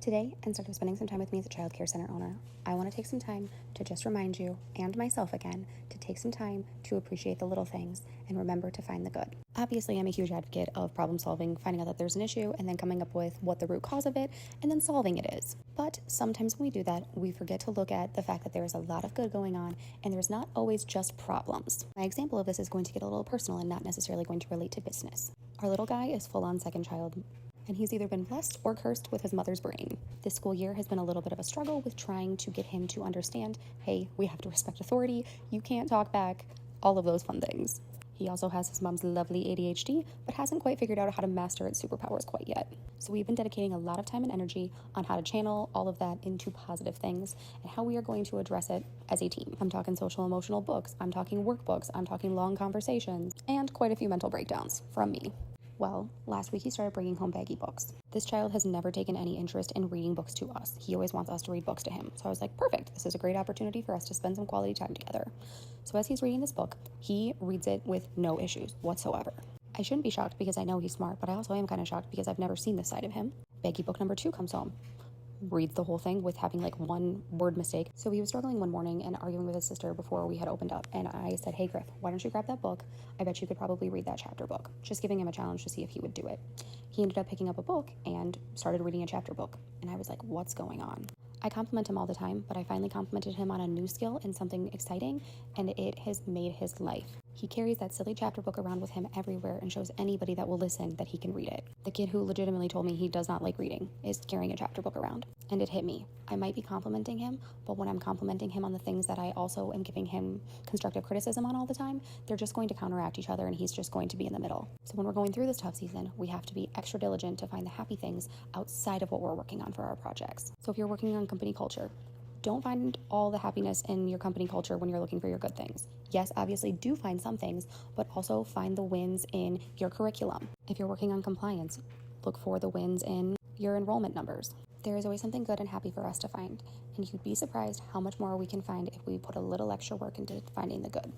Today, instead of spending some time with me as a child care center owner, I want to take some time to just remind you, and myself again, to take some time to appreciate the little things and remember to find the good. Obviously, I'm a huge advocate of problem solving, finding out that there's an issue, and then coming up with what the root cause of it, and then solving it is. But sometimes when we do that, we forget to look at the fact that there's a lot of good going on, and there's not always just problems. My example of this is going to get a little personal and not necessarily going to relate to business. Our little guy is full-on second child, and he's either been blessed or cursed with his mother's brain. This school year has been a little bit of a struggle with trying to get him to understand, hey, we have to respect authority, you can't talk back, all of those fun things. He also has his mom's lovely ADHD, but hasn't quite figured out how to master its superpowers quite yet. So we've been dedicating a lot of time and energy on how to channel all of that into positive things and how we are going to address it as a team. I'm talking social emotional books, I'm talking workbooks, I'm talking long conversations, and quite a few mental breakdowns from me. Well, last week he started bringing home baggy books. This child has never taken any interest in reading books to us. He always wants us to read books to him. So I was like, perfect, this is a great opportunity for us to spend some quality time together. So as he's reading this book, he reads it with no issues whatsoever. I shouldn't be shocked because I know he's smart, but I also am kind of shocked because I've never seen this side of him. Baggy book number 2 comes home, reads the whole thing with having like one word mistake. So he was struggling one morning and arguing with his sister before we had opened up. And I said, hey, Griff, why don't you grab that book? I bet you could probably read that chapter book. Just giving him a challenge to see if he would do it. He ended up picking up a book and started reading a chapter book. And I was like, what's going on? I compliment him all the time, but I finally complimented him on a new skill and something exciting, and it has made his life. He carries that silly chapter book around with him everywhere and shows anybody that will listen that he can read it. The kid who legitimately told me he does not like reading is carrying a chapter book around. And it hit me. I might be complimenting him, but when I'm complimenting him on the things that I also am giving him constructive criticism on all the time, they're just going to counteract each other and he's just going to be in the middle. So when we're going through this tough season, we have to be extra diligent to find the happy things outside of what we're working on for our projects. So if you're working on company culture, don't find all the happiness in your company culture when you're looking for your good things. Yes, obviously do find some things, but also find the wins in your curriculum. If you're working on compliance, look for the wins in your enrollment numbers. There is always something good and happy for us to find, and you'd be surprised how much more we can find if we put a little extra work into finding the good.